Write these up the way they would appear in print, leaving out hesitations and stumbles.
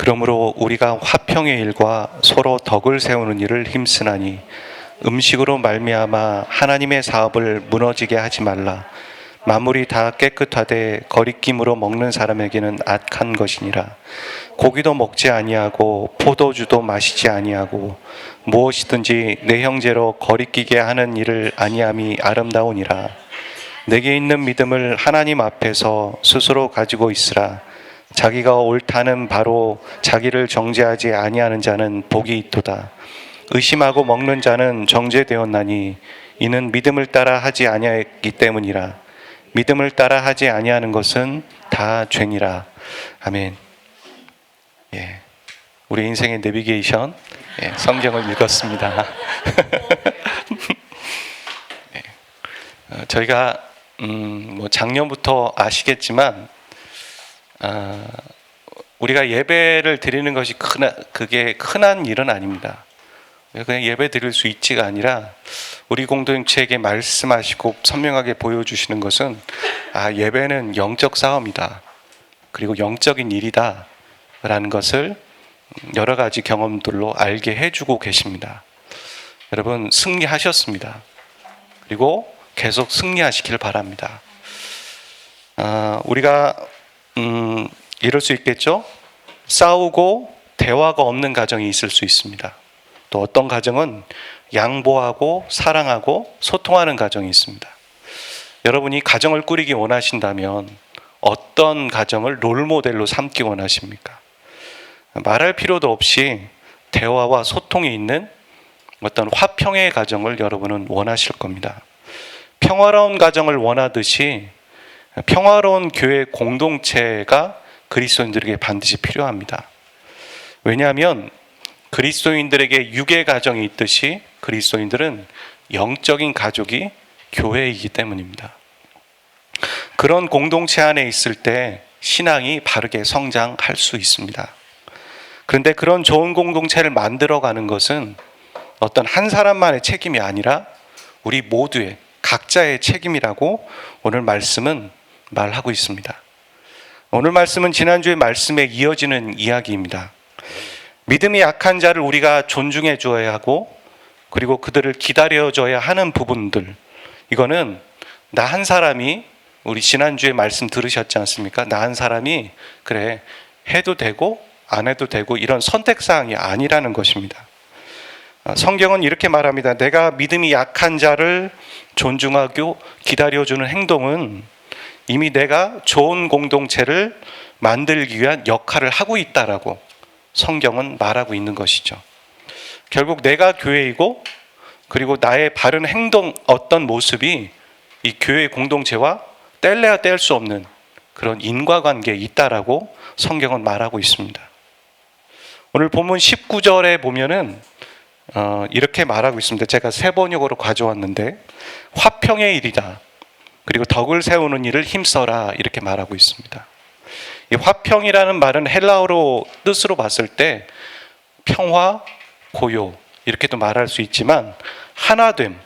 그러므로 우리가 화평의 일과 서로 덕을 세우는 일을 힘쓰나니 음식으로 말미암아 하나님의 사업을 무너지게 하지 말라. 만물이 다 깨끗하되 거리낌으로 먹는 사람에게는 악한 것이니라. 고기도 먹지 아니하고 포도주도 마시지 아니하고 무엇이든지 내 형제로 거리끼게 하는 일을 아니함이 아름다우니라. 내게 있는 믿음을 하나님 앞에서 스스로 가지고 있으라. 자기가 옳다는 바로 자기를 정죄하지 아니하는 자는 복이 있도다. 의심하고 먹는 자는 정죄되었나니 이는 믿음을 따라 하지 아니하였기 때문이라. 믿음을 따라 하지 아니하는 것은 다 죄니라. 아멘. 예, 우리 인생의 내비게이션, 성경을 읽었습니다. 저희가 작년부터 아시겠지만 우리가 예배를 드리는 것이 그게 흔한 일은 아닙니다. 그냥 예배 드릴 수 있지가 아니라 우리 공동체에게 말씀하시고 선명하게 보여주시는 것은 예배는 영적 싸움이다, 그리고 영적인 일이다 라는 것을 여러 가지 경험들로 알게 해주고 계십니다. 여러분 승리하셨습니다. 그리고 계속 승리하시길 바랍니다. 우리가 이럴 수 있겠죠? 싸우고 대화가 없는 가정이 있을 수 있습니다. 또 어떤 가정은 양보하고 사랑하고 소통하는 가정이 있습니다. 여러분이 가정을 꾸리기 원하신다면 어떤 가정을 롤모델로 삼기 원하십니까? 말할 필요도 없이 대화와 소통이 있는 어떤 화평의 가정을 여러분은 원하실 겁니다. 평화로운 가정을 원하듯이 평화로운 교회 공동체가 그리스도인들에게 반드시 필요합니다. 왜냐하면 그리스도인들에게 육의 가정이 있듯이 그리스도인들은 영적인 가족이 교회이기 때문입니다. 그런 공동체 안에 있을 때 신앙이 바르게 성장할 수 있습니다. 그런데 그런 좋은 공동체를 만들어가는 것은 어떤 한 사람만의 책임이 아니라 우리 모두의 각자의 책임이라고 오늘 말씀은 말하고 있습니다. 오늘 말씀은 지난주의 말씀에 이어지는 이야기입니다. 믿음이 약한 자를 우리가 존중해 줘야 하고, 그리고 그들을 기다려 줘야 하는 부분들, 이거는 나 한 사람이, 우리 지난주에 말씀 들으셨지 않습니까? 나 한 사람이 그래 해도 되고 안 해도 되고 이런 선택사항이 아니라는 것입니다. 성경은 이렇게 말합니다. 내가 믿음이 약한 자를 존중하고 기다려주는 행동은 이미 내가 좋은 공동체를 만들기 위한 역할을 하고 있다라고 성경은 말하고 있는 것이죠. 결국 내가 교회이고, 그리고 나의 바른 행동, 어떤 모습이 이 교회 공동체와 뗄래야 뗄 수 없는 그런 인과관계에 있다라고 성경은 말하고 있습니다. 오늘 본문 19절에 보면은 이렇게 말하고 있습니다. 제가 세 번역으로 가져왔는데, 화평의 일이다, 그리고 덕을 세우는 일을 힘써라, 이렇게 말하고 있습니다. 이 화평이라는 말은 헬라어로 뜻으로 봤을 때 평화, 고요 이렇게도 말할 수 있지만 하나됨,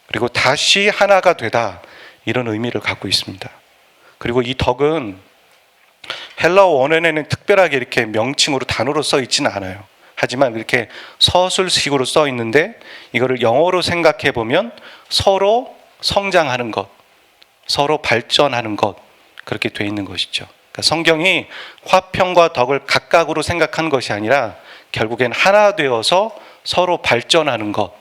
그리고 다시 하나가 되다, 이런 의미를 갖고 있습니다. 그리고 이 덕은 헬라어 원어에는 특별하게 이렇게 명칭으로 단어로 써 있지는 않아요. 하지만 이렇게 서술식으로 써 있는데, 이거를 영어로 생각해 보면 서로 성장하는 것, 서로 발전하는 것, 그렇게 돼 있는 것이죠. 그러니까 성경이 화평과 덕을 각각으로 생각하는 것이 아니라 결국엔 하나 되어서 서로 발전하는 것,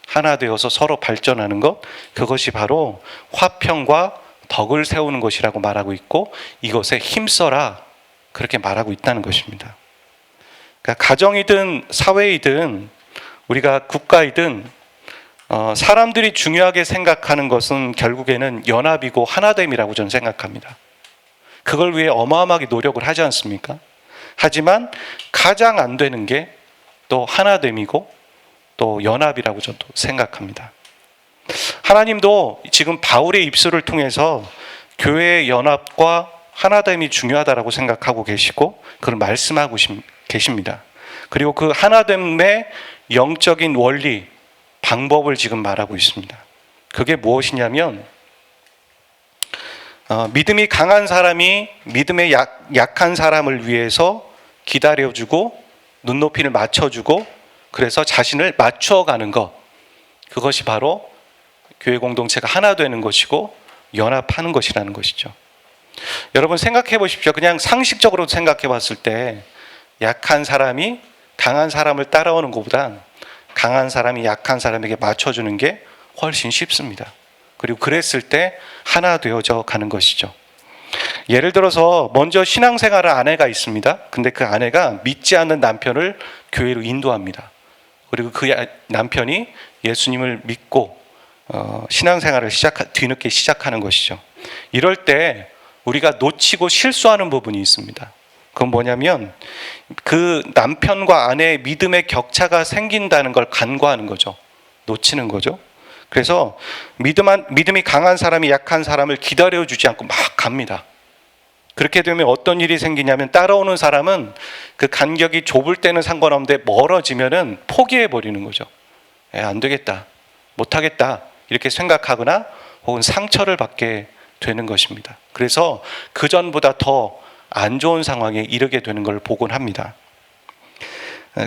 하나 되어서 서로 발전하는 것, 그것이 바로 화평과 덕을 세우는 것이라고 말하고 있고, 이것에 힘써라, 그렇게 말하고 있다는 것입니다. 그러니까 가정이든 사회이든 우리가 국가이든 사람들이 중요하게 생각하는 것은 결국에는 연합이고 하나됨이라고 저는 생각합니다. 그걸 위해 어마어마하게 노력을 하지 않습니까? 하지만 가장 안 되는 게 또 하나됨이고 또 연합이라고 저도 생각합니다. 하나님도 지금 바울의 입술을 통해서 교회의 연합과 하나됨이 중요하다고 생각하고 계시고 그걸 말씀하고 계십니다. 그리고 그 하나됨의 영적인 원리, 방법을 지금 말하고 있습니다. 그게 무엇이냐면 믿음이 강한 사람이 믿음에 약한 사람을 위해서 기다려주고 눈높이를 맞춰주고 그래서 자신을 맞추어가는 것, 그것이 바로 교회 공동체가 하나 되는 것이고 연합하는 것이라는 것이죠. 여러분 생각해 보십시오. 그냥 상식적으로 생각해 봤을 때 약한 사람이 강한 사람을 따라오는 것보다 강한 사람이 약한 사람에게 맞춰주는 게 훨씬 쉽습니다. 그리고 그랬을 때 하나 되어져 가는 것이죠. 예를 들어서 먼저 신앙생활을 아내가 있습니다. 근데 그 아내가 믿지 않는 남편을 교회로 인도합니다. 그리고 그 남편이 예수님을 믿고 신앙생활을 뒤늦게 시작하는 것이죠. 이럴 때 우리가 놓치고 실수하는 부분이 있습니다. 그건 뭐냐면 그 남편과 아내의 믿음의 격차가 생긴다는 걸 간과하는 거죠. 놓치는 거죠. 그래서 믿음이 강한 사람이 약한 사람을 기다려주지 않고 막 갑니다. 그렇게 되면 어떤 일이 생기냐면 따라오는 사람은 그 간격이 좁을 때는 상관없는데 멀어지면은 포기해버리는 거죠. 안 되겠다, 못하겠다 이렇게 생각하거나 혹은 상처를 받게 되는 것입니다. 그래서 그전보다 더 안 좋은 상황에 이르게 되는 걸 보곤 합니다.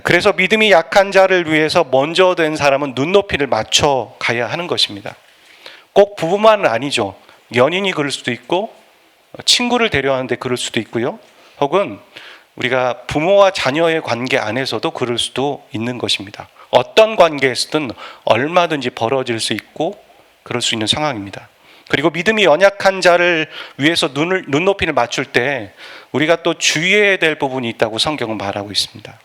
그래서 믿음이 약한 자를 위해서 먼저 된 사람은 눈높이를 맞춰 가야 하는 것입니다. 꼭 부부만은 아니죠. 연인이 그럴 수도 있고 친구를 데려왔는데 그럴 수도 있고요. 혹은 우리가 부모와 자녀의 관계 안에서도 그럴 수도 있는 것입니다. 어떤 관계에서든 얼마든지 벌어질 수 있고 그럴 수 있는 상황입니다. 그리고 믿음이 연약한 자를 위해서 눈높이를 맞출 때 우리가 또 주의해야 될 부분이 있다고 성경은 말하고 있습니다.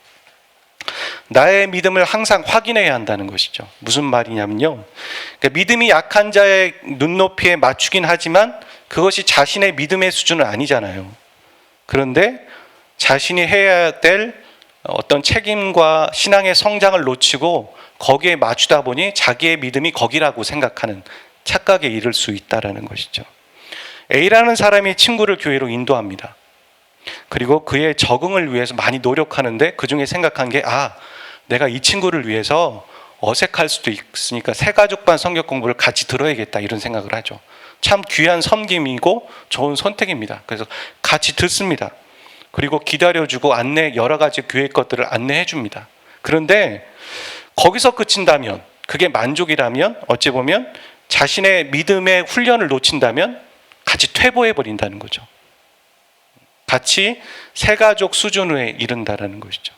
나의 믿음을 항상 확인해야 한다는 것이죠. 무슨 말이냐면요, 그러니까 믿음이 약한 자의 눈높이에 맞추긴 하지만 그것이 자신의 믿음의 수준은 아니잖아요. 그런데 자신이 해야 될 어떤 책임과 신앙의 성장을 놓치고 거기에 맞추다 보니 자기의 믿음이 거기라고 생각하는 착각에 이를 수 있다는 것이죠. A라는 사람이 친구를 교회로 인도합니다. 그리고 그의 적응을 위해서 많이 노력하는데 그중에 생각한 게 내가 이 친구를 위해서 어색할 수도 있으니까 새가족반 성경 공부를 같이 들어야겠다 이런 생각을 하죠. 참 귀한 섬김이고 좋은 선택입니다. 그래서 같이 듣습니다. 그리고 기다려주고 여러 가지 교회 것들을 안내해 줍니다. 그런데 거기서 그친다면, 그게 만족이라면 어찌 보면 자신의 믿음의 훈련을 놓친다면 같이 퇴보해 버린다는 거죠. 같이 새가족 수준에 이른다는 것이죠.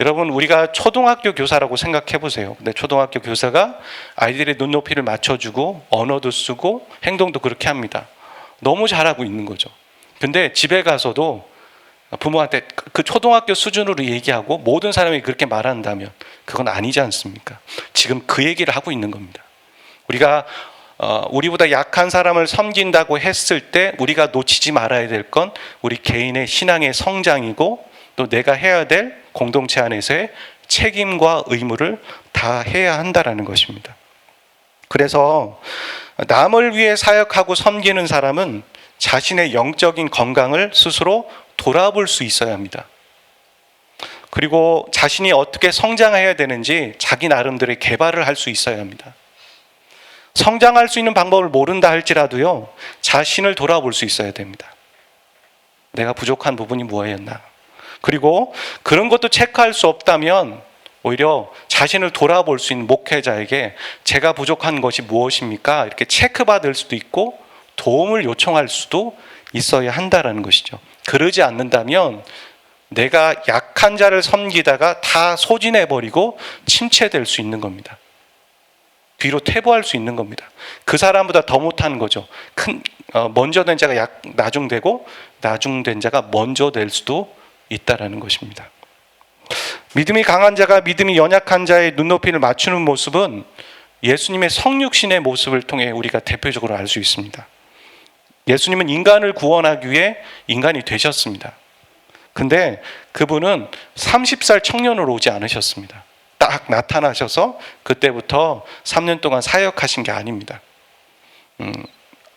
여러분, 우리가 초등학교 교사라고 생각해 보세요. 근데 초등학교 교사가 아이들의 눈높이를 맞춰주고 언어도 쓰고 행동도 그렇게 합니다. 너무 잘하고 있는 거죠. 근데 집에 가서도 부모한테 그 초등학교 수준으로 얘기하고 모든 사람이 그렇게 말한다면 그건 아니지 않습니까? 지금 그 얘기를 하고 있는 겁니다. 우리가 우리보다 약한 사람을 섬긴다고 했을 때 우리가 놓치지 말아야 될 건 우리 개인의 신앙의 성장이고 또 내가 해야 될 공동체 안에서의 책임과 의무를 다 해야 한다는 것입니다. 그래서 남을 위해 사역하고 섬기는 사람은 자신의 영적인 건강을 스스로 돌아볼 수 있어야 합니다. 그리고 자신이 어떻게 성장해야 되는지 자기 나름대로의 개발을 할 수 있어야 합니다. 성장할 수 있는 방법을 모른다 할지라도요, 자신을 돌아볼 수 있어야 됩니다. 내가 부족한 부분이 뭐였나. 그리고 그런 것도 체크할 수 없다면 오히려 자신을 돌아볼 수 있는 목회자에게 제가 부족한 것이 무엇입니까? 이렇게 체크받을 수도 있고 도움을 요청할 수도 있어야 한다는 것이죠. 그러지 않는다면 내가 약한 자를 섬기다가 다 소진해버리고 침체될 수 있는 겁니다. 뒤로 퇴보할 수 있는 겁니다. 그 사람보다 더 못하는 거죠. 먼저 된 자가 나중되고 나중된 자가 먼저 될 수도 있다라는 것입니다. 믿음이 강한 자가 믿음이 연약한 자의 눈높이를 맞추는 모습은 예수님의 성육신의 모습을 통해 우리가 대표적으로 알 수 있습니다. 예수님은 인간을 구원하기 위해 인간이 되셨습니다. 근데 그분은 30살 청년으로 오지 않으셨습니다. 딱 나타나셔서 그때부터 3년 동안 사역하신 게 아닙니다.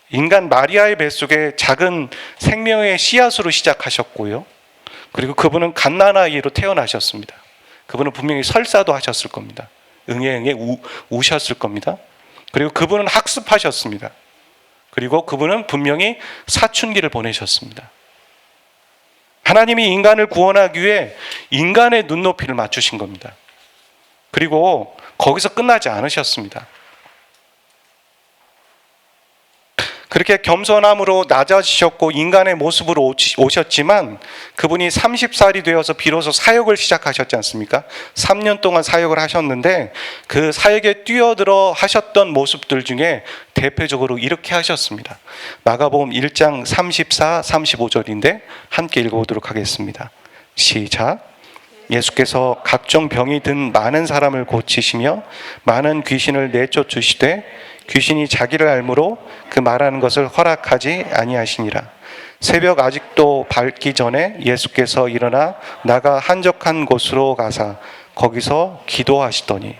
인간 마리아의 뱃속에 작은 생명의 씨앗으로 시작하셨고요. 그리고 그분은 갓난아이로 태어나셨습니다. 그분은 분명히 설사도 하셨을 겁니다. 응애 우셨을 겁니다. 그리고 그분은 학습하셨습니다. 그리고 그분은 분명히 사춘기를 보내셨습니다. 하나님이 인간을 구원하기 위해 인간의 눈높이를 맞추신 겁니다. 그리고 거기서 끝나지 않으셨습니다. 그렇게 겸손함으로 낮아지셨고 인간의 모습으로 오셨지만 그분이 30살이 되어서 비로소 사역을 시작하셨지 않습니까? 3년 동안 사역을 하셨는데 그 사역에 뛰어들어 하셨던 모습들 중에 대표적으로 이렇게 하셨습니다. 마가복음 1장 34, 35절인데 함께 읽어보도록 하겠습니다. 시작. 예수께서 각종 병이 든 많은 사람을 고치시며 많은 귀신을 내쫓으시되 귀신이 자기를 알므로 그 말하는 것을 허락하지 아니하시니라. 새벽 아직도 밝기 전에 예수께서 일어나 나가 한적한 곳으로 가사 거기서 기도하시더니,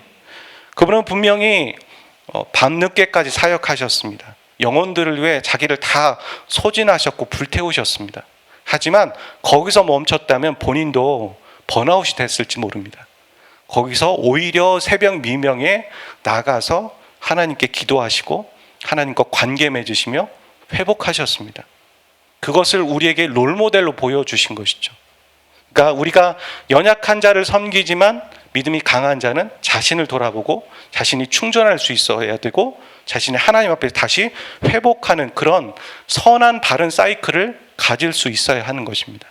그분은 분명히 밤늦게까지 사역하셨습니다. 영혼들을 위해 자기를 다 소진하셨고 불태우셨습니다. 하지만 거기서 멈췄다면 본인도 번아웃이 됐을지 모릅니다. 거기서 오히려 새벽 미명에 나가서 하나님께 기도하시고 하나님과 관계 맺으시며 회복하셨습니다. 그것을 우리에게 롤모델로 보여주신 것이죠. 그러니까 우리가 연약한 자를 섬기지만 믿음이 강한 자는 자신을 돌아보고 자신이 충전할 수 있어야 되고 자신이 하나님 앞에 다시 회복하는 그런 선한 바른 사이클을 가질 수 있어야 하는 것입니다.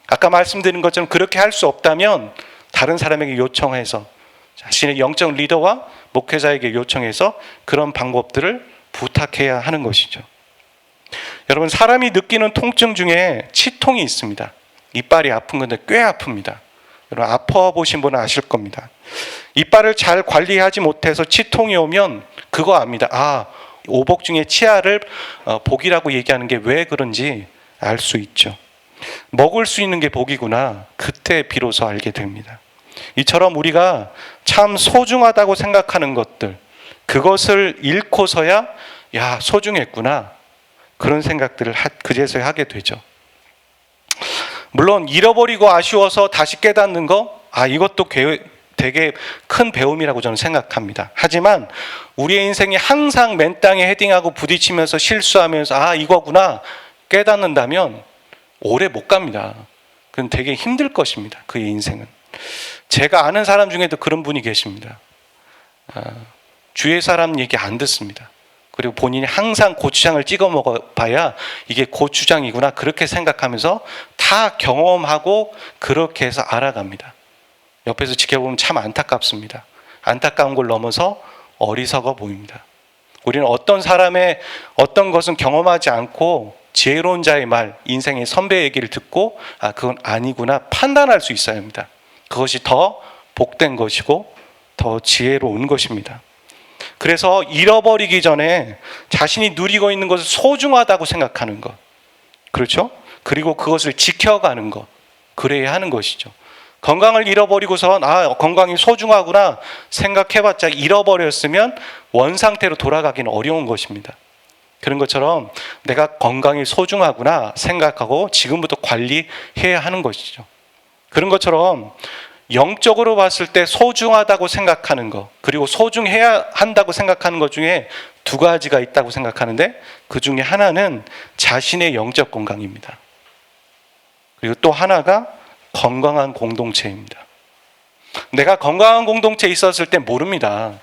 아까 말씀드린 것처럼 그렇게 할 수 없다면 다른 사람에게 요청해서 자신의 영적 리더와 목회자에게 요청해서 그런 방법들을 부탁해야 하는 것이죠. 여러분, 사람이 느끼는 통증 중에 치통이 있습니다. 이빨이 아픈 건데 꽤 아픕니다. 여러분, 아파 보신 분은 아실 겁니다. 이빨을 잘 관리하지 못해서 치통이 오면 그거 압니다. 아, 오복 중에 치아를 복이라고 얘기하는 게 왜 그런지 알 수 있죠. 먹을 수 있는 게 복이구나. 그때 비로소 알게 됩니다. 이처럼 우리가 참 소중하다고 생각하는 것들, 그것을 잃고서야 야, 소중했구나, 그런 생각들을 그제서야 하게 되죠. 물론 잃어버리고 아쉬워서 다시 깨닫는 거, 이것도 되게 큰 배움이라고 저는 생각합니다. 하지만 우리의 인생이 항상 맨 땅에 헤딩하고 부딪히면서 실수하면서 이거구나 깨닫는다면 오래 못 갑니다. 그건 되게 힘들 것입니다. 그의 인생은. 제가 아는 사람 중에도 그런 분이 계십니다. 주위의 사람 얘기 안 듣습니다. 그리고 본인이 항상 고추장을 찍어 먹어봐야 이게 고추장이구나 그렇게 생각하면서 다 경험하고 그렇게 해서 알아갑니다. 옆에서 지켜보면 참 안타깝습니다. 안타까운 걸 넘어서 어리석어 보입니다. 우리는 어떤 사람의 어떤 것은 경험하지 않고 지혜로운 자의 말, 인생의 선배 얘기를 듣고 그건 아니구나 판단할 수 있어야 합니다. 그것이 더 복된 것이고 더 지혜로운 것입니다. 그래서 잃어버리기 전에 자신이 누리고 있는 것을 소중하다고 생각하는 것, 그렇죠? 그리고 그것을 지켜가는 것, 그래야 하는 것이죠. 건강을 잃어버리고선 건강이 소중하구나 생각해봤자 잃어버렸으면 원상태로 돌아가기는 어려운 것입니다. 그런 것처럼 내가 건강이 소중하구나 생각하고 지금부터 관리해야 하는 것이죠. 그런 것처럼 영적으로 봤을 때 소중하다고 생각하는 것, 그리고 소중해야 한다고 생각하는 것 중에 두 가지가 있다고 생각하는데 그 중에 하나는 자신의 영적 건강입니다. 그리고 또 하나가 건강한 공동체입니다. 내가 건강한 공동체에 있었을 때 모릅니다.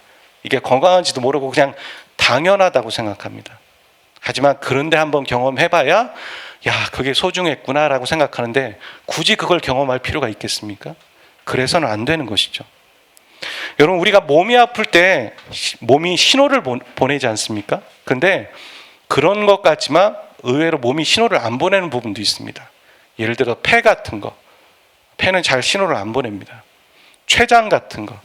이게 건강한지도 모르고 그냥 당연하다고 생각합니다. 하지만 그런데 한번 경험해봐야 그게 소중했구나라고 생각하는데 굳이 그걸 경험할 필요가 있겠습니까? 그래서는 안 되는 것이죠. 여러분, 우리가 몸이 아플 때 몸이 신호를 보내지 않습니까? 근데 그런 것 같지만 의외로 몸이 신호를 안 보내는 부분도 있습니다. 예를 들어 폐 같은 거, 폐는 잘 신호를 안 보냅니다. 췌장 같은 거,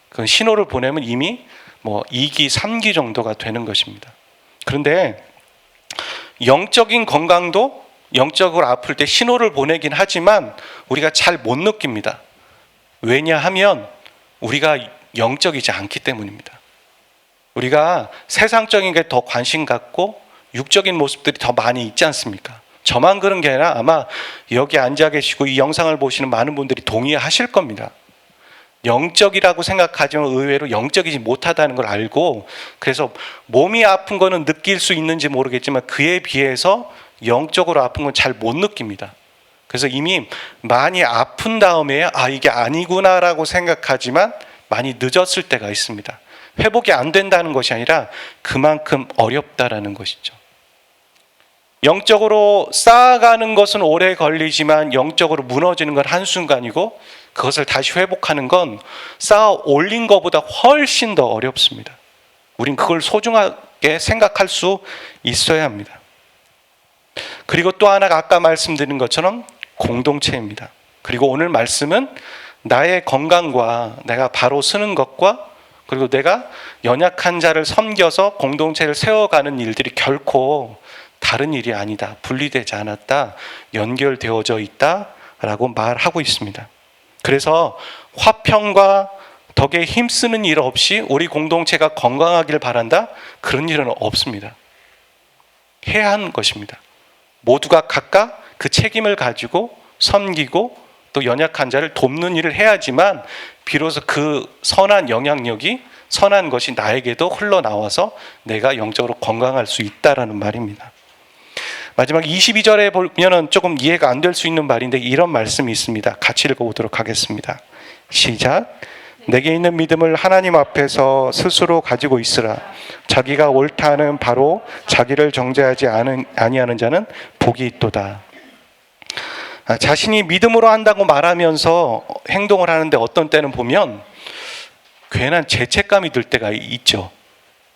그 신호를 보내면 이미 2기, 3기 정도가 되는 것입니다. 그런데 영적인 건강도 영적으로 아플 때 신호를 보내긴 하지만 우리가 잘 못 느낍니다. 왜냐하면 우리가 영적이지 않기 때문입니다. 우리가 세상적인 게 더 관심 갖고 육적인 모습들이 더 많이 있지 않습니까? 저만 그런 게 아니라 아마 여기 앉아 계시고 이 영상을 보시는 많은 분들이 동의하실 겁니다. 영적이라고 생각하지만 의외로 영적이지 못하다는 걸 알고, 그래서 몸이 아픈 거는 느낄 수 있는지 모르겠지만 그에 비해서 영적으로 아픈 건 잘 못 느낍니다. 그래서 이미 많이 아픈 다음에 이게 아니구나라고 생각하지만 많이 늦었을 때가 있습니다. 회복이 안 된다는 것이 아니라 그만큼 어렵다라는 것이죠. 영적으로 쌓아가는 것은 오래 걸리지만 영적으로 무너지는 건 한순간이고, 그것을 다시 회복하는 건 쌓아 올린 것보다 훨씬 더 어렵습니다. 우린 그걸 소중하게 생각할 수 있어야 합니다. 그리고 또 하나가 아까 말씀드린 것처럼 공동체입니다. 그리고 오늘 말씀은 나의 건강과 내가 바로 서는 것과, 그리고 내가 연약한 자를 섬겨서 공동체를 세워가는 일들이 결코 다른 일이 아니다, 분리되지 않았다, 연결되어져 있다라고 말하고 있습니다. 그래서 화평과 덕에 힘쓰는 일 없이 우리 공동체가 건강하길 바란다? 그런 일은 없습니다. 해야 하는 것입니다. 모두가 각각 그 책임을 가지고 섬기고 또 연약한 자를 돕는 일을 해야지만 비로소 그 선한 영향력이, 선한 것이 나에게도 흘러나와서 내가 영적으로 건강할 수 있다라는 말입니다. 마지막 22절에 보면 조금 이해가 안 될 수 있는 말인데 이런 말씀이 있습니다. 같이 읽어보도록 하겠습니다. 시작. 내게 있는 믿음을 하나님 앞에서 스스로 가지고 있으라. 자기가 옳다는 바로 자기를 정죄하지 아니하는 자는 복이 있도다. 자신이 믿음으로 한다고 말하면서 행동을 하는데 어떤 때는 보면 괜한 죄책감이 들 때가 있죠.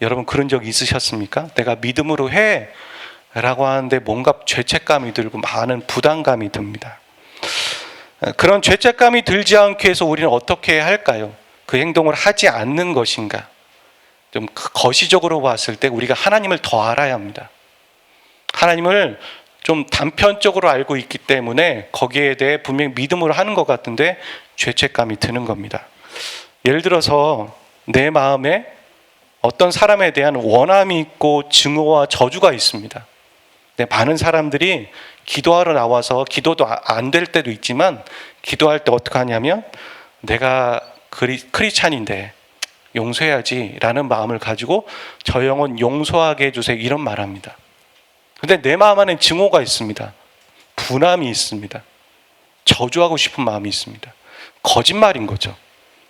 여러분 그런 적 있으셨습니까? 내가 믿음으로 해 라고 하는데 뭔가 죄책감이 들고 많은 부담감이 듭니다. 그런 죄책감이 들지 않게 해서 우리는 어떻게 해야 할까요? 그 행동을 하지 않는 것인가? 좀 거시적으로 봤을 때 우리가 하나님을 더 알아야 합니다. 하나님을 좀 단편적으로 알고 있기 때문에 거기에 대해 분명히 믿음으로 하는 것 같은데 죄책감이 드는 겁니다. 예를 들어서 내 마음에 어떤 사람에 대한 원함이 있고 증오와 저주가 있습니다. 많은 사람들이 기도하러 나와서 기도도 안 될 때도 있지만 기도할 때 어떻게 하냐면 내가 크리스찬인데 용서해야지 라는 마음을 가지고 저 영혼 용서하게 해주세요 이런 말합니다. 근데 내 마음 안에 증오가 있습니다. 분함이 있습니다. 저주하고 싶은 마음이 있습니다. 거짓말인 거죠.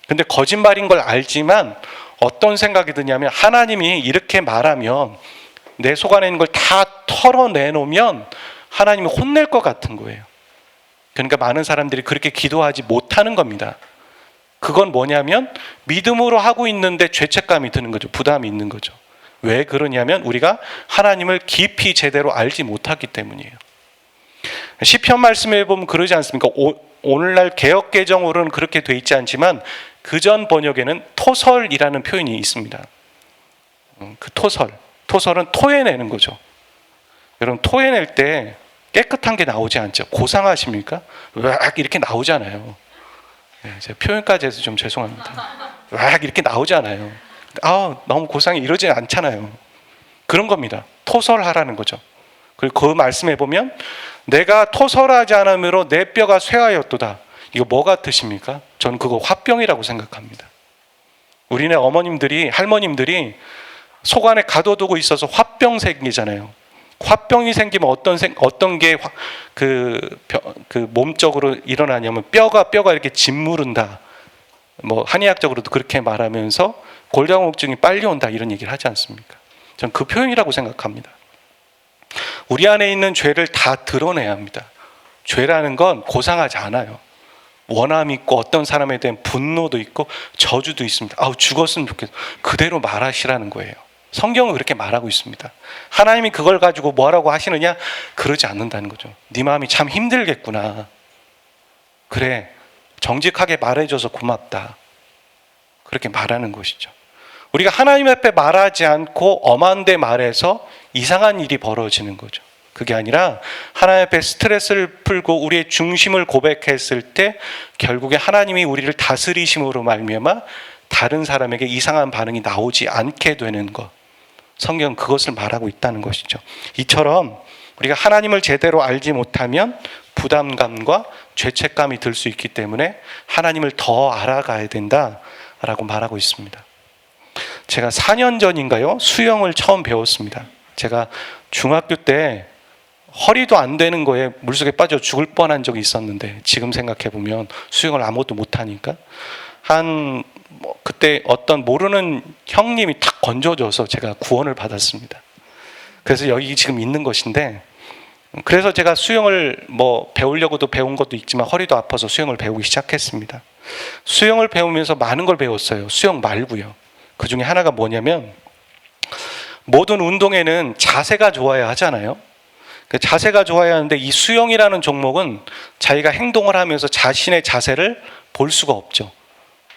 근데 거짓말인 걸 알지만 어떤 생각이 드냐면 하나님이 이렇게 말하면 내 속 안에 있는 걸 다 털어내놓으면 하나님이 혼낼 것 같은 거예요. 그러니까 많은 사람들이 그렇게 기도하지 못하는 겁니다. 그건 뭐냐면 믿음으로 하고 있는데 죄책감이 드는 거죠. 부담이 있는 거죠. 왜 그러냐면 우리가 하나님을 깊이 제대로 알지 못하기 때문이에요. 시편 말씀에 보면 그러지 않습니까? 오늘날 개역개정으로는 그렇게 돼 있지 않지만 그전 번역에는 토설이라는 표현이 있습니다. 그 토설은 토해내는 거죠. 여러분 토해낼 때 깨끗한 게 나오지 않죠. 고상하십니까? 으악 이렇게 나오잖아요. 제 표현까지 해서 좀 죄송합니다. 으악 이렇게 나오잖아요. 너무 고상해 이러지 않잖아요. 그런 겁니다. 토설하라는 거죠. 그리고 그 말씀에 보면 내가 토설하지 않으므로 내 뼈가 쇠하였도다. 이거 뭐가 뜻입니까? 저는 그거 화병이라고 생각합니다. 우리네 어머님들이 할머님들이 속 안에 가둬두고 있어서 화병 생기잖아요. 화병이 생기면 어떤 게 몸적으로 일어나냐면 뼈가 이렇게 짓무른다. 뭐 한의학적으로도 그렇게 말하면서 골다공증이 빨리 온다 이런 얘기를 하지 않습니까? 저는 그 표현이라고 생각합니다. 우리 안에 있는 죄를 다 드러내야 합니다. 죄라는 건 고상하지 않아요. 원함이 있고 어떤 사람에 대한 분노도 있고 저주도 있습니다. 죽었으면 좋겠어. 그대로 말하시라는 거예요. 성경은 그렇게 말하고 있습니다. 하나님이 그걸 가지고 뭐라고 하시느냐? 그러지 않는다는 거죠. 네 마음이 참 힘들겠구나. 그래, 정직하게 말해줘서 고맙다. 그렇게 말하는 것이죠. 우리가 하나님 앞에 말하지 않고 엄한 데 말해서 이상한 일이 벌어지는 거죠. 그게 아니라 하나님 앞에 스트레스를 풀고 우리의 중심을 고백했을 때 결국에 하나님이 우리를 다스리심으로 말미암아 다른 사람에게 이상한 반응이 나오지 않게 되는 것. 성경은 그것을 말하고 있다는 것이죠. 이처럼 우리가 하나님을 제대로 알지 못하면 부담감과 죄책감이 들 수 있기 때문에 하나님을 더 알아가야 된다라고 말하고 있습니다. 제가 4년 전인가요? 수영을 처음 배웠습니다. 제가 중학교 때 허리도 안 되는 거에 물속에 빠져 죽을 뻔한 적이 있었는데 지금 생각해 보면 수영을 아무것도 못하니까 그때 어떤 모르는 형님이 탁 건져줘서 제가 구원을 받았습니다. 그래서 여기 지금 있는 것인데, 그래서 제가 수영을 배우려고도 배운 것도 있지만 허리도 아파서 수영을 배우기 시작했습니다. 수영을 배우면서 많은 걸 배웠어요. 수영 말고요. 그 중에 하나가 뭐냐면, 모든 운동에는 자세가 좋아야 하잖아요. 그 자세가 좋아야 하는데 이 수영이라는 종목은 자기가 행동을 하면서 자신의 자세를 볼 수가 없죠.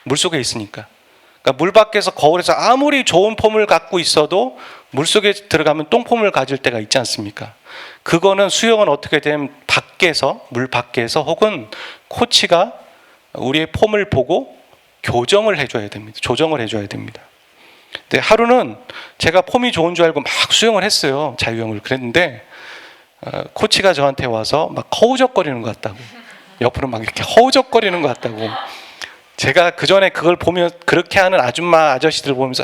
물속에 있으니까. 그러니까 물 밖에서 거울에서 아무리 좋은 폼을 갖고 있어도 물속에 들어가면 똥폼을 가질 때가 있지 않습니까? 그거는 수영은 어떻게 되면 물 밖에서 혹은 코치가 우리의 폼을 보고 교정을 해줘야 됩니다. 조정을 해줘야 됩니다. 근데 하루는 제가 폼이 좋은 줄 알고 막 수영을 했어요. 자유형을. 그랬는데 코치가 저한테 와서 막 허우적거리는 것 같다고, 옆으로 막 이렇게 허우적거리는 것 같다고. 제가 그 전에 그걸 보면, 그렇게 하는 아줌마 아저씨들 보면서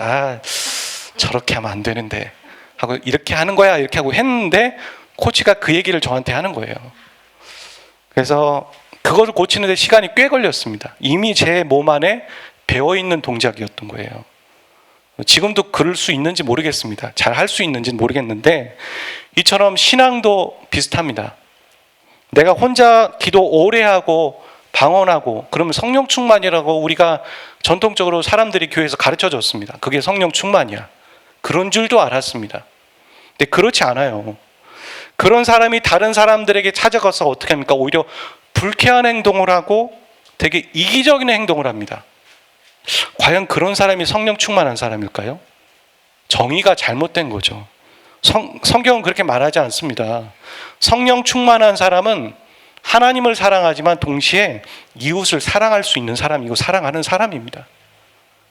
저렇게 하면 안 되는데 하고, 이렇게 하는 거야 이렇게 하고 했는데 코치가 그 얘기를 저한테 하는 거예요. 그래서 그것을 고치는데 시간이 꽤 걸렸습니다. 이미 제 몸 안에 배어있는 동작이었던 거예요. 지금도 그럴 수 있는지 모르겠습니다. 잘 할 수 있는지는 모르겠는데, 이처럼 신앙도 비슷합니다. 내가 혼자 기도 오래 하고 방언하고 그러면 성령 충만이라고 우리가 전통적으로 사람들이 교회에서 가르쳐 줬습니다. 그게 성령 충만이야. 그런 줄도 알았습니다. 근데 그렇지 않아요. 그런 사람이 다른 사람들에게 찾아가서 어떻게 합니까? 오히려 불쾌한 행동을 하고 되게 이기적인 행동을 합니다. 과연 그런 사람이 성령 충만한 사람일까요? 정의가 잘못된 거죠. 성경은 그렇게 말하지 않습니다. 성령 충만한 사람은 하나님을 사랑하지만 동시에 이웃을 사랑할 수 있는 사람이고 사랑하는 사람입니다.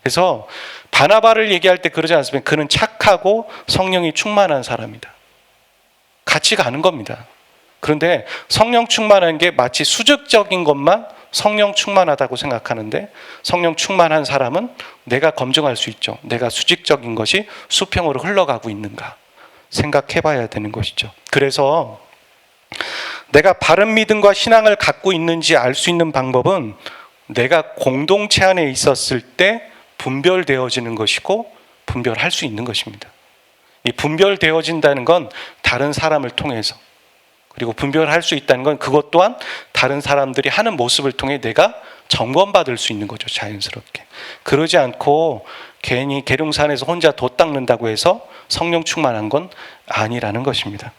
그래서 바나바를 얘기할 때 그러지 않습니까? 그는 착하고 성령이 충만한 사람이다. 같이 가는 겁니다. 그런데 성령 충만한 게 마치 수직적인 것만 성령 충만하다고 생각하는데, 성령 충만한 사람은 내가 검증할 수 있죠. 내가 수직적인 것이 수평으로 흘러가고 있는가 생각해 봐야 되는 것이죠. 그래서 내가 바른 믿음과 신앙을 갖고 있는지 알 수 있는 방법은 내가 공동체 안에 있었을 때 분별되어지는 것이고 분별할 수 있는 것입니다. 이 분별되어진다는 건 다른 사람을 통해서, 그리고 분별할 수 있다는 건 그것 또한 다른 사람들이 하는 모습을 통해 내가 점검받을 수 있는 거죠. 자연스럽게. 그러지 않고 괜히 계룡산에서 혼자 돛 닦는다고 해서 성령 충만한 건 아니라는 것입니다.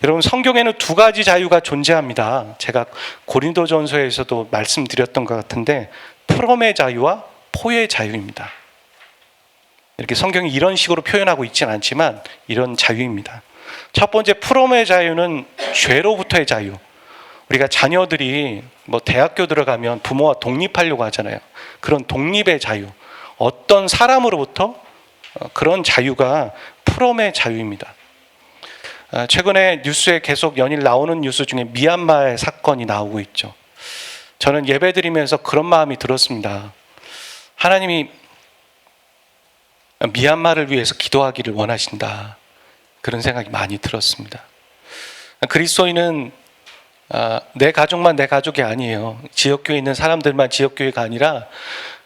여러분, 성경에는 두 가지 자유가 존재합니다. 제가 고린도전서에서도 말씀드렸던 것 같은데, 프롬의 자유와 포의 자유입니다. 이렇게 성경이 이런 식으로 표현하고 있지는 않지만 이런 자유입니다. 첫 번째, 프롬의 자유는 죄로부터의 자유. 우리가 자녀들이 대학교 들어가면 부모와 독립하려고 하잖아요. 그런 독립의 자유, 어떤 사람으로부터 그런 자유가 프롬의 자유입니다. 최근에 뉴스에 계속 연일 나오는 뉴스 중에 미얀마의 사건이 나오고 있죠. 저는 예배드리면서 그런 마음이 들었습니다. 하나님이 미얀마를 위해서 기도하기를 원하신다, 그런 생각이 많이 들었습니다. 그리스도인은 내 가족만 내 가족이 아니에요. 지역교회에 있는 사람들만 지역교회가 아니라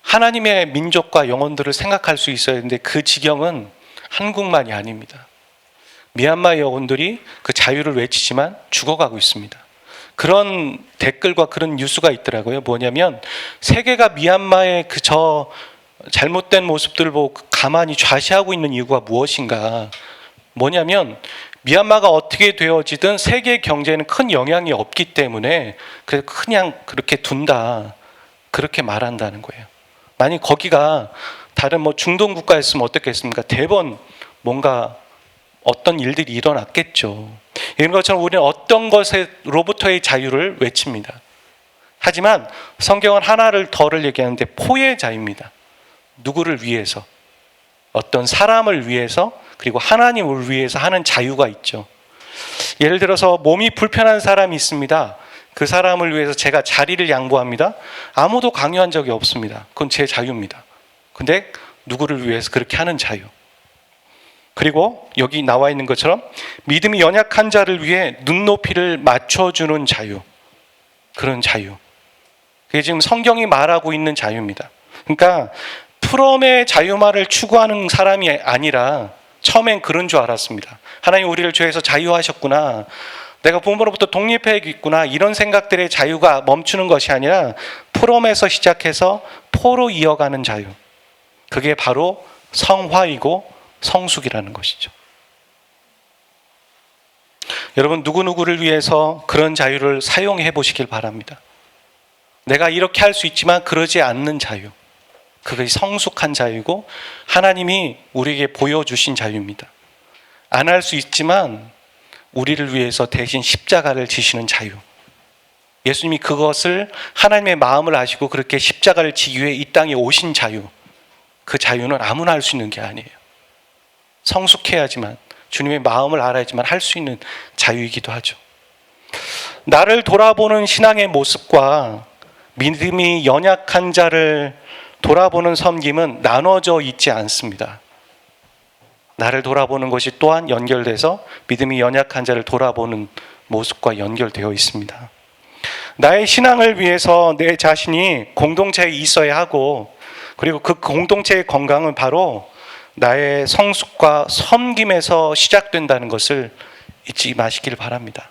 하나님의 민족과 영혼들을 생각할 수 있어야 하는데, 그 지경은 한국만이 아닙니다. 미얀마 영혼들이 그 자유를 외치지만 죽어가고 있습니다. 그런 댓글과 그런 뉴스가 있더라고요. 뭐냐면, 세계가 미얀마의 저 잘못된 모습들을 보고 가만히 좌시하고 있는 이유가 무엇인가. 뭐냐면, 미얀마가 어떻게 되어지든 세계 경제에는 큰 영향이 없기 때문에 그냥 그렇게 둔다, 그렇게 말한다는 거예요. 만약 거기가 다른 중동 국가였으면 어떻겠습니까? 대번 뭔가 어떤 일들이 일어났겠죠. 이런 것처럼 우리는 어떤 것으로부터의 자유를 외칩니다. 하지만 성경은 하나를 더를 얘기하는데 포의 자유입니다. 누구를 위해서? 어떤 사람을 위해서, 그리고 하나님을 위해서 하는 자유가 있죠. 예를 들어서 몸이 불편한 사람이 있습니다. 그 사람을 위해서 제가 자리를 양보합니다. 아무도 강요한 적이 없습니다. 그건 제 자유입니다. 근데 누구를 위해서 그렇게 하는 자유. 그리고 여기 나와 있는 것처럼 믿음이 연약한 자를 위해 눈높이를 맞춰주는 자유. 그런 자유. 그게 지금 성경이 말하고 있는 자유입니다. 그러니까 프롬의 자유만을 추구하는 사람이 아니라 처음엔 그런 줄 알았습니다. 하나님 우리를 죄에서 자유하셨구나. 내가 부모로부터 독립해야겠구나. 이런 생각들의 자유가 멈추는 것이 아니라 프롬에서 시작해서 포로 이어가는 자유. 그게 바로 성화이고 성숙이라는 것이죠. 여러분 누구누구를 위해서 그런 자유를 사용해 보시길 바랍니다. 내가 이렇게 할 수 있지만 그러지 않는 자유. 그것이 성숙한 자유고 하나님이 우리에게 보여주신 자유입니다. 안 할 수 있지만 우리를 위해서 대신 십자가를 지시는 자유. 예수님이 그것을 하나님의 마음을 아시고 그렇게 십자가를 지기 위해 이 땅에 오신 자유. 그 자유는 아무나 할 수 있는 게 아니에요. 성숙해야지만 주님의 마음을 알아야지만 할 수 있는 자유이기도 하죠. 나를 돌아보는 신앙의 모습과 믿음이 연약한 자를 돌아보는 섬김은 나눠져 있지 않습니다. 나를 돌아보는 것이 또한 연결돼서 믿음이 연약한 자를 돌아보는 모습과 연결되어 있습니다. 나의 신앙을 위해서 내 자신이 공동체에 있어야 하고 그리고 그 공동체의 건강은 바로 나의 성숙과 섬김에서 시작된다는 것을 잊지 마시길 바랍니다.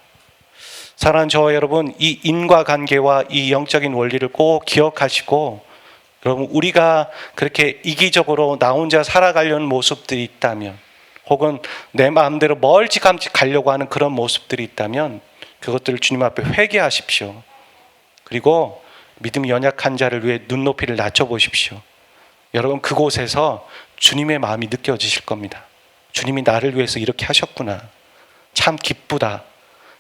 사랑하는 저와 여러분, 이 인과관계와 이 영적인 원리를 꼭 기억하시고 여러분 우리가 그렇게 이기적으로 나 혼자 살아가려는 모습들이 있다면 혹은 내 마음대로 멀찌감치 가려고 하는 그런 모습들이 있다면 그것들을 주님 앞에 회개하십시오. 그리고 믿음이 연약한 자를 위해 눈높이를 낮춰보십시오. 여러분 그곳에서 주님의 마음이 느껴지실 겁니다. 주님이 나를 위해서 이렇게 하셨구나. 참 기쁘다.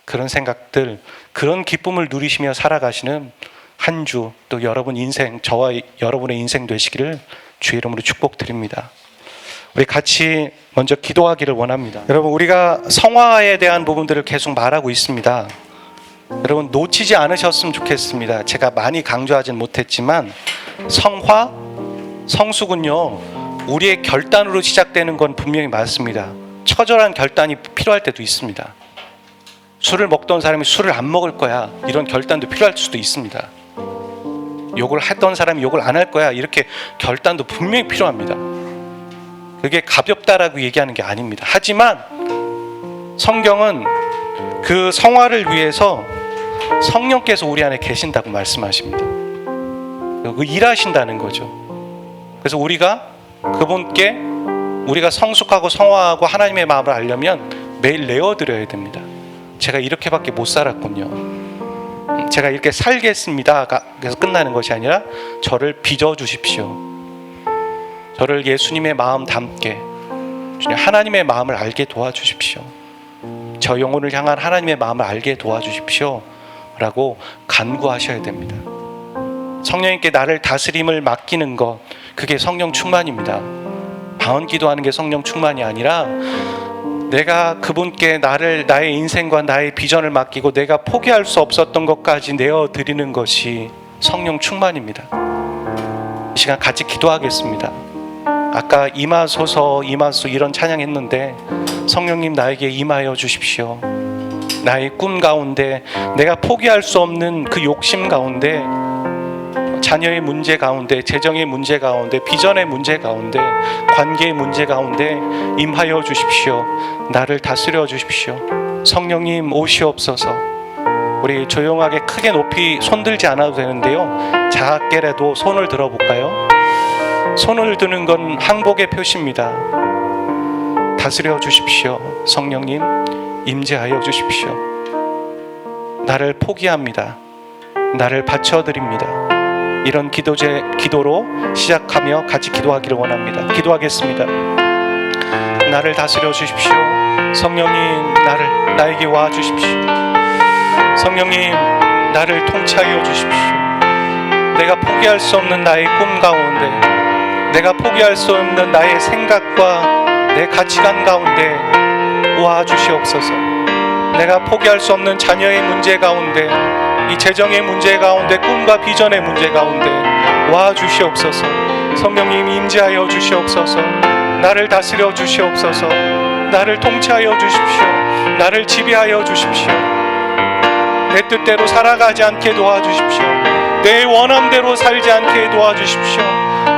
그런 생각들, 그런 기쁨을 누리시며 살아가시는 한 주 또 여러분 인생, 저와 여러분의 인생 되시기를 주의 이름으로 축복드립니다. 우리 같이 먼저 기도하기를 원합니다. 여러분 우리가 성화에 대한 부분들을 계속 말하고 있습니다. 여러분 놓치지 않으셨으면 좋겠습니다. 제가 많이 강조하진 못했지만 성화, 성숙은요 우리의 결단으로 시작되는 건 분명히 맞습니다. 처절한 결단이 필요할 때도 있습니다. 술을 먹던 사람이 술을 안 먹을 거야 이런 결단도 필요할 수도 있습니다. 욕을 했던 사람이 욕을 안 할 거야 이렇게 결단도 분명히 필요합니다. 그게 가볍다라고 얘기하는 게 아닙니다. 하지만 성경은 그 성화를 위해서 성령께서 우리 안에 계신다고 말씀하십니다. 그 일하신다는 거죠. 그래서 우리가 그분께 우리가 성숙하고 성화하고 하나님의 마음을 알려면 매일 내어드려야 됩니다. 제가 이렇게밖에 못 살았군요. 제가 이렇게 살겠습니다. 그래서 끝나는 것이 아니라 저를 빚어주십시오. 저를 예수님의 마음 담게 주님 하나님의 마음을 알게 도와주십시오. 저 영혼을 향한 하나님의 마음을 알게 도와주십시오 라고 간구하셔야 됩니다. 성령님께 나를 다스림을 맡기는 것 그게 성령 충만입니다. 방언 기도하는 게 성령 충만이 아니라 내가 그분께 나의 인생과 나의 비전을 맡기고 내가 포기할 수 없었던 것까지 내어드리는 것이 성령 충만입니다. 이 시간 같이 기도하겠습니다. 아까 임하소서 임하소서 이런 찬양했는데 성령님 나에게 임하여 주십시오. 나의 꿈 가운데 내가 포기할 수 없는 그 욕심 가운데 자녀의 문제 가운데 재정의 문제 가운데 비전의 문제 가운데 관계의 문제 가운데 임하여 주십시오. 나를 다스려 주십시오. 성령님 오시옵소서. 우리 조용하게 크게 높이 손들지 않아도 되는데요 작게라도 손을 들어볼까요? 손을 드는 건 항복의 표시입니다. 다스려 주십시오. 성령님 임재하여 주십시오. 나를 포기합니다. 나를 바쳐드립니다. 이런 기도로 시작하며 같이 기도하기를 원합니다. 기도하겠습니다. 나를 다스려 주십시오. 성령님 나에게 와 주십시오. 성령님 나를 통치하여 주십시오. 내가 포기할 수 없는 나의 꿈 가운데 내가 포기할 수 없는 나의 생각과 내 가치관 가운데 와 주시옵소서. 내가 포기할 수 없는 자녀의 문제 가운데 이 재정의 문제 가운데 꿈과 비전의 문제 가운데 와 주시옵소서. 성령님 임재하여 주시옵소서. 나를 다스려 주시옵소서. 나를 통치하여 주십시오. 나를 지배하여 주십시오. 내 뜻대로 살아가지 않게 도와주십시오. 내 원함대로 살지 않게 도와주십시오.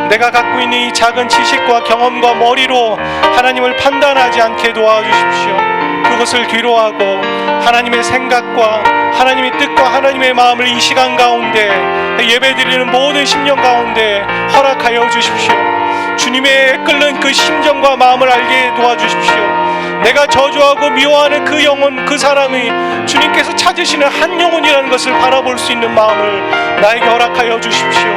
내가 갖고 있는 이 작은 지식과 경험과 머리로 하나님을 판단하지 않게 도와주십시오. 그것을 뒤로하고 하나님의 생각과 하나님의 뜻과 하나님의 마음을 이 시간 가운데 예배드리는 모든 심령 가운데 허락하여 주십시오. 주님의 끓는 그 심정과 마음을 알게 도와주십시오. 내가 저주하고 미워하는 그 영혼, 그 사람이 주님께서 찾으시는 한 영혼이라는 것을 바라볼 수 있는 마음을 나에게 허락하여 주십시오.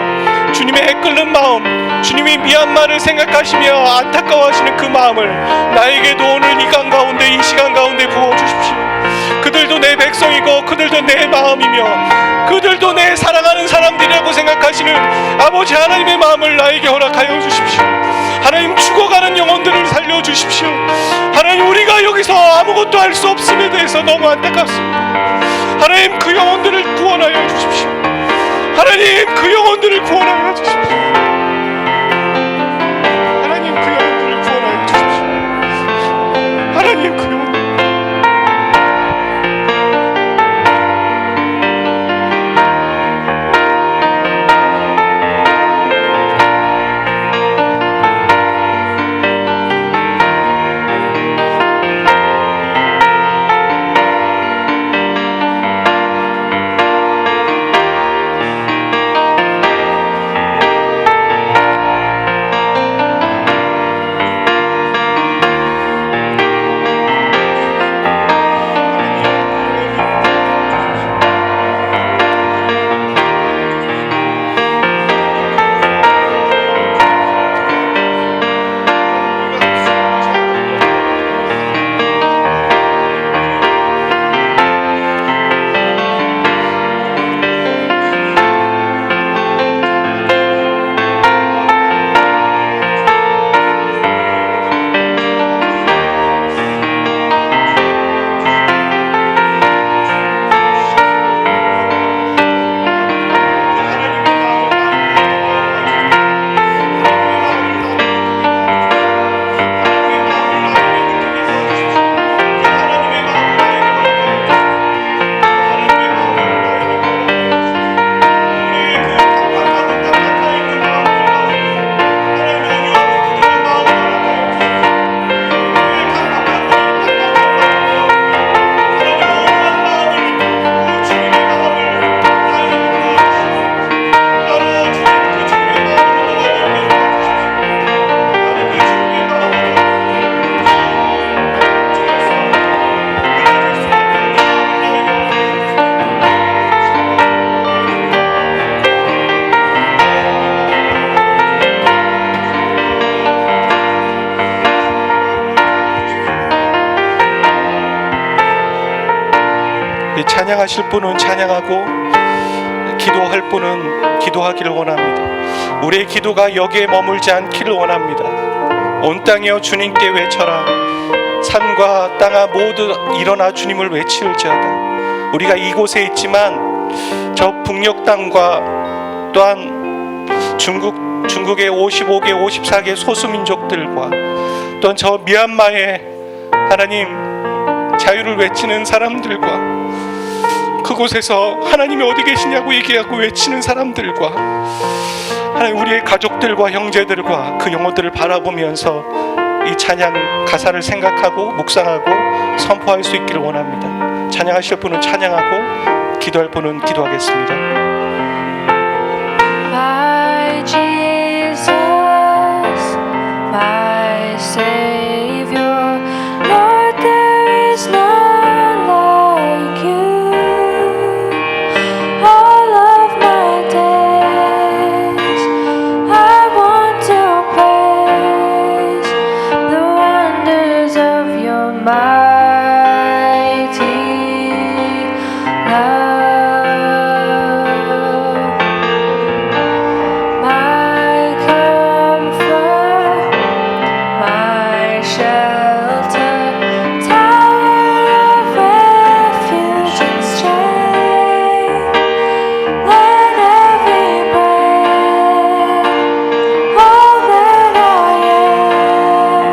주님의 끓는 마음, 주님이 미얀마를 생각하시며 안타까워하시는 그 마음을 나에게도 오늘 이 가운데, 이 시간 가운데 부어주십시오. 그들도 내 백성이고 그들도 내 마음이며 그들도 내 사랑하는 사람들이라고 생각하시는 아버지 하나님의 마음을 나에게 허락하여 주십시오. 하나님, 죽어가는 영혼들을 살려주십시오. 하나님, 우리가 여기서 아무것도 할 수 없음에 대해서 너무 안타깝습니다. 하나님, 그 영혼들을 구원하여 주십시오. 하나님, 그 영혼들을 구원하여 주십시오. 하나님, 그 영혼들을 구원하여 주십시오. 하나님, 그 영혼들 찬양하실 분은 찬양하고 기도할 분은 기도하기를 원합니다. 우리의 기도가 여기에 머물지 않기를 원합니다. 온 땅이여 주님께 외쳐라. 산과 땅아 모두 일어나 주님을 외치을지어다. 우리가 이곳에 있지만 저 북녘 땅과 또한 중국의 55개 54개 소수민족들과 또한 저 미얀마의 하나님 자유를 외치는 사람들과 그곳에서 하나님이 어디 계시냐고 얘기하고 외치는 사람들과 하나님, 우리의 가족들과 형제들과 그 영혼들을 바라보면서 이 찬양 가사를 생각하고 묵상하고 선포할 수 있기를 원합니다. 찬양하실 분은 찬양하고 기도할 분은 기도하겠습니다. My Jesus, my Savior, Lord, there is none like you. All of my days, I want to praise the wonders of your mighty love. My comfort, my shelter, tower of refuge and strength. Let every breath, all that I am,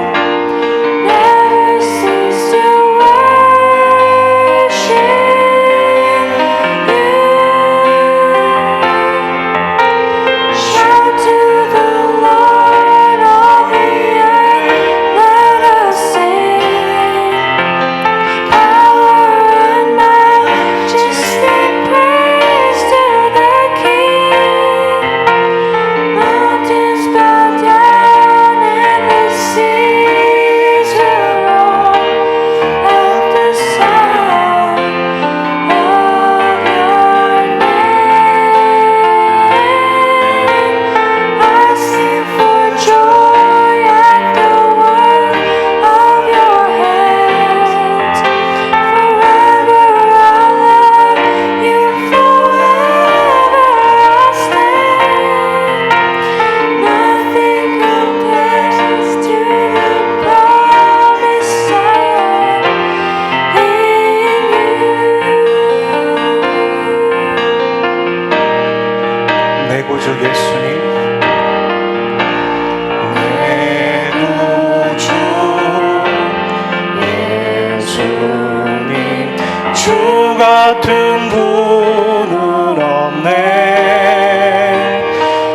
같은 분은 없네.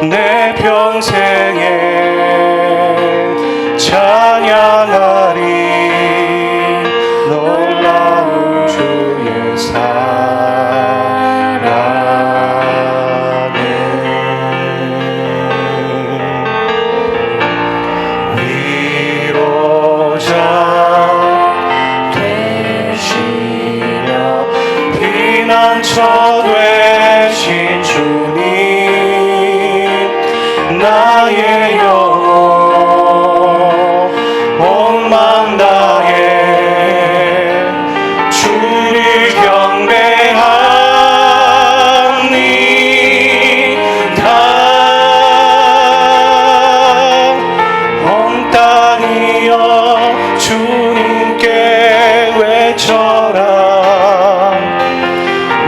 내 평생에 찬양하리 놀라운 주의 사랑에 위로자 되시며 피난처 되신 주님 나의 영혼 온 마음 다해 주를 경배합니다. 온 땅이여 주님께 외쳐라.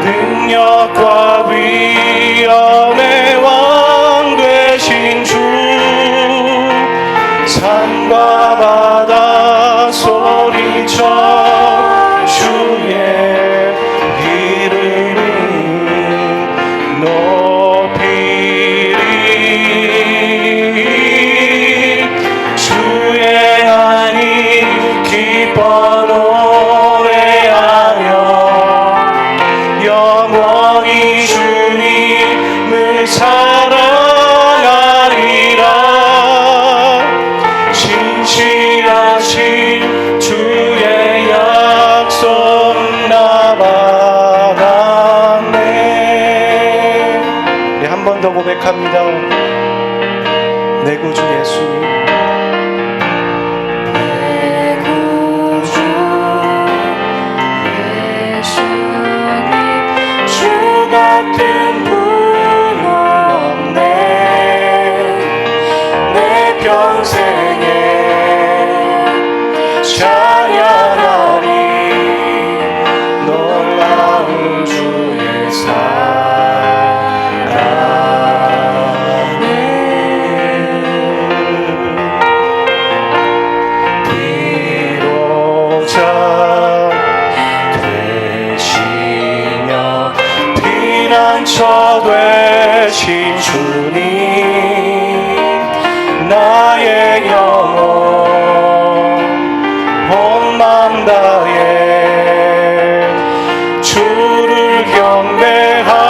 능력과 위엄의 왕 되신 주 산과 바다 소리쳐 주의 이름을 높이리. 주의 안이 기뻐 노래하며 영원히 주님을 사랑하리라. 진실하신 주의 약속 나 받았네. 우리 한 번 더 고백합니다. 내 구주 예수님 내 구주 예수님 주 같은 분 없네. 내 평생에 찬양하리 놀라운 주의 사랑에 비로자 되시며 피난처 되신 주님 나의 영혼 온 마음 다해 주를 경배하리라.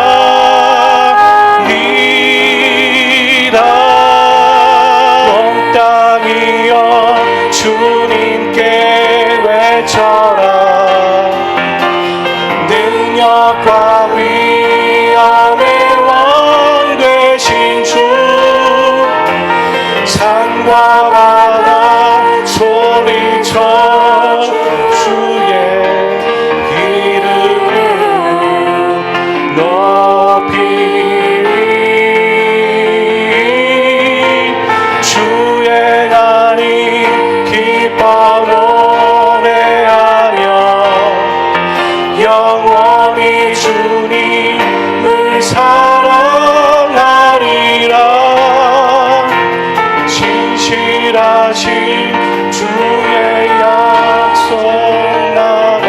온 땅이여 주님께 외쳐라. 능력과 위엄의 왕 되신 주 산과 바다 소리쳐 주의 이름을 높이리. 주의 안이 기뻐 노래하며 영원히 주님을 사랑하리라. 진실하신 주의 약속 나가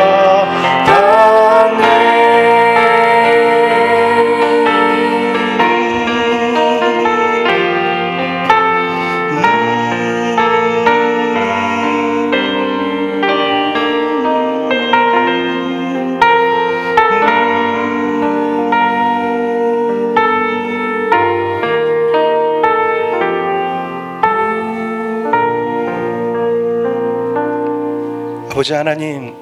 아버지 하나님,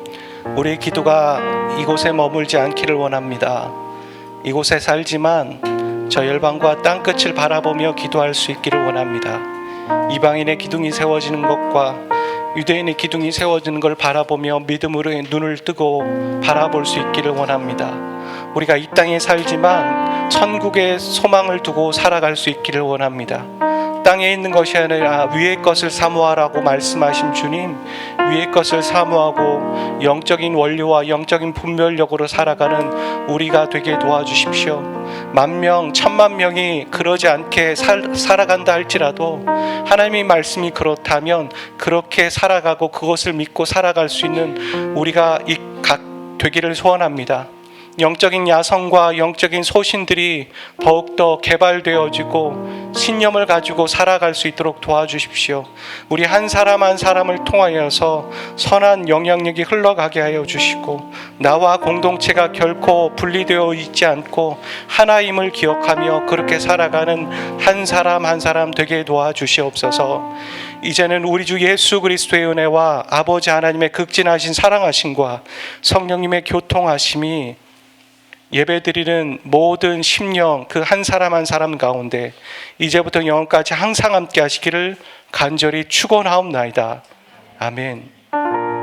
우리의 기도가 이곳에 머물지 않기를 원합니다. 이곳에 살지만 저 열방과 땅끝을 바라보며 기도할 수 있기를 원합니다. 이방인의 기둥이 세워지는 것과 유대인의 기둥이 세워지는 걸 바라보며 믿음으로 눈을 뜨고 바라볼 수 있기를 원합니다. 우리가 이 땅에 살지만 천국의 소망을 두고 살아갈 수 있기를 원합니다. 땅에 있는 것이 아니라 위의 것을 사모하라고 말씀하신 주님, 위의 것을 사모하고 영적인 원리와 영적인 분별력으로 살아가는 우리가 되게 도와주십시오. 10,000명, 10,000,000명이 그러지 않게 살아간다 할지라도 하나님의 말씀이 그렇다면 그렇게 살아가고 그것을 믿고 살아갈 수 있는 우리가 되기를 소원합니다. 영적인 야성과 영적인 소신들이 더욱더 개발되어지고 신념을 가지고 살아갈 수 있도록 도와주십시오. 우리 한 사람 한 사람을 통하여서 선한 영향력이 흘러가게 하여 주시고 나와 공동체가 결코 분리되어 있지 않고 하나임을 기억하며 그렇게 살아가는 한 사람 한 사람 되게 도와주시옵소서. 이제는 우리 주 예수 그리스도의 은혜와 아버지 하나님의 극진하신 사랑하심과 성령님의 교통하심이 예배드리는 모든 심령 그 한 사람 한 사람 가운데 이제부터 영원까지 항상 함께 하시기를 간절히 축원하옵나이다. 아멘.